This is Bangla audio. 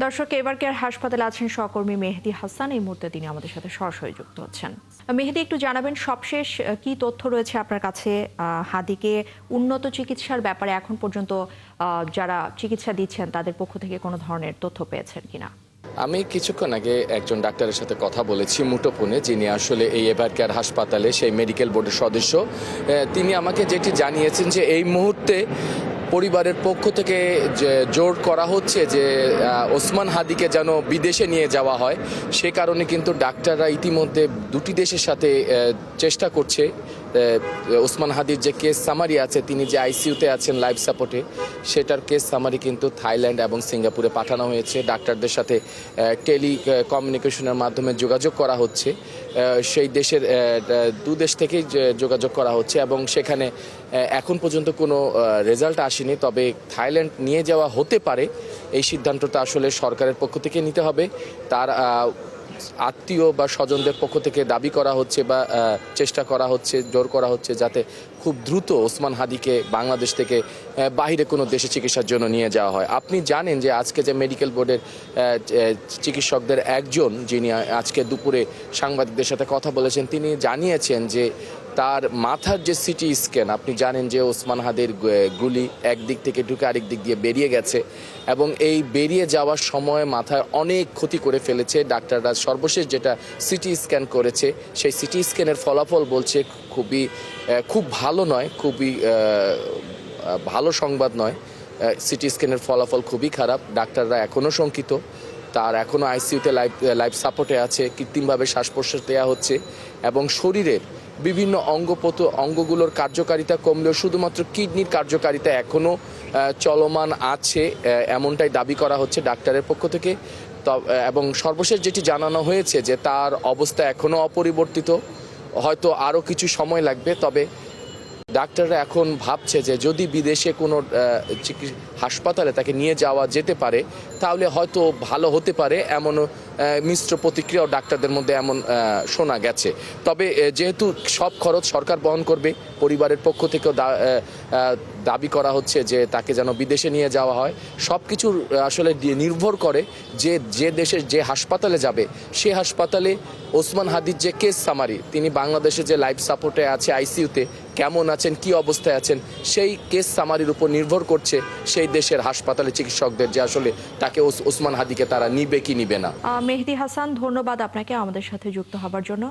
দর্শক, এবার কেয়ার হাসপাতালে আছেন সহকর্মী মেহেদী হাসান। এই মুহূর্তে তিনি আমাদের সাথে সরাসরি যুক্ত হচ্ছেন। মেহেদী, একটু জানাবেন সবশেষ কি তথ্য রয়েছে আপনার কাছে? হাদিকে উন্নত চিকিৎসার ব্যাপারে এখন পর্যন্ত যারা চিকিৎসা দিচ্ছেন তাদের পক্ষ থেকে কোনো ধরনের তথ্য পেয়েছেন কিনা? আমি কিছুক্ষণ আগে একজন ডাক্তারের সাথে কথা বলেছি মুঠোফোনে, যিনি আসলে এই এভার কেয়ার হাসপাতালে সেই মেডিকেল বোর্ডের সদস্য। তিনি আমাকে যেটি জানিয়েছেন যে এই মুহূর্তে পরিবারের পক্ষ থেকে যে জোর করা হচ্ছে যে ওসমান হাদিকে যেন বিদেশে নিয়ে যাওয়া হয়, সে কারণে কিন্তু ডাক্তাররা ইতিমধ্যে দুটি দেশের সাথে চেষ্টা করছে। ওসমান হাদির যে কেস সামারি আছে, তিনি যে আইসিইউতে আছেন লাইফ সাপোর্টে, সেটার কেস সামারি কিন্তু থাইল্যান্ড এবং সিঙ্গাপুরে পাঠানো হয়েছে। ডাক্তারদের সাথে টেলি কমিউনিকেশনের মাধ্যমে যোগাযোগ করা হচ্ছে। সেই দেশের দু দেশ থেকেই যোগাযোগ করা হচ্ছে এবং সেখানে এখন পর্যন্ত কোনো রেজাল্ট আসেনি। তবে থাইল্যান্ড নিয়ে যাওয়া হতে পারে, এই সিদ্ধান্তটা আসলে সরকারের পক্ষ থেকে নিতে হবে। তার আত্মীয় বা স্বজনদের পক্ষ থেকে দাবি করা হচ্ছে বা চেষ্টা করা হচ্ছে, জোর করা হচ্ছে যাতে খুব দ্রুত ওসমান হাদিকে বাংলাদেশ থেকে বাহিরে কোনো দেশে চিকিৎসার জন্য নিয়ে যাওয়া হয়। আপনি জানেন যে আজকে যে মেডিকেল বোর্ডের চিকিৎসকদের একজন, যিনি আজকে দুপুরে সাংবাদিকদের সাথে কথা বলেছেন, তিনি জানিয়েছেন যে তার মাথার যে সিটি স্ক্যান, আপনি জানেন যে ওসমান হাদির গুলি একদিক থেকে ঢুকে আরেক দিক দিয়ে বেরিয়ে গেছে এবং এই বেরিয়ে যাওয়ার সময় মাথায় অনেক ক্ষতি করে ফেলেছে। ডাক্তাররা সর্বশেষ যেটা সিটি স্ক্যান করেছে, সেই সিটি স্ক্যানের ফলাফল বলছে খুব ভালো নয়, খুবই ভালো সংবাদ নয়। সিটি স্ক্যানের ফলাফল খুবই খারাপ। ডাক্তাররা এখনও শঙ্কিত। তার এখনও আইসিইউতে লাইফ সাপোর্টে আছে, কৃত্রিমভাবে শ্বাস প্রশ্বাস দেওয়া হচ্ছে এবং শরীরের বিভিন্ন অঙ্গগুলোর কার্যকারিতা কমলেও শুধুমাত্র কিডনির কার্যকারিতা এখনও চলমান আছে, এমনটাই দাবি করা হচ্ছে ডাক্তারের পক্ষ থেকে। এবং সর্বশেষ যেটি জানানো হয়েছে যে তার অবস্থা এখনও অপরিবর্তিত, হয়তো আরও কিছু সময় লাগবে। তবে ডাক্তাররা এখন ভাবছে যে যদি বিদেশে কোনো হাসপাতালে তাকে নিয়ে যাওয়া যেতে পারে তাহলে হয়তো ভালো হতে পারে, এমনও মিশ্র প্রতিক্রিয়াও ডাক্তারদের মধ্যে এমন শোনা গেছে। তবে যেহেতু সব খরচ সরকার বহন করবে, পরিবারের পক্ষ থেকেও দাবি করা হচ্ছে যে তাকে যেন বিদেশে নিয়ে যাওয়া হয়। সব কিছু আসলে নির্ভর করে যে দেশের যে হাসপাতালে যাবে, সে হাসপাতালে ওসমান হাদির যে কেস সামারি, তিনি বাংলাদেশে যে লাইফ সাপোর্টে আছে আইসিইউতে, কেমন আছেন, কি অবস্থায় আছেন, সেই কেস সামারির উপর নির্ভর করছে সেই দেশের হাসপাতালে চিকিৎসকদের যে আসলে তাকে ওসমান হাদিকে তারা নিবে কি নিবে না। মেহেদী হাসান, ধন্যবাদ আপনাকে আমাদের সাথে যুক্ত হবার জন্য।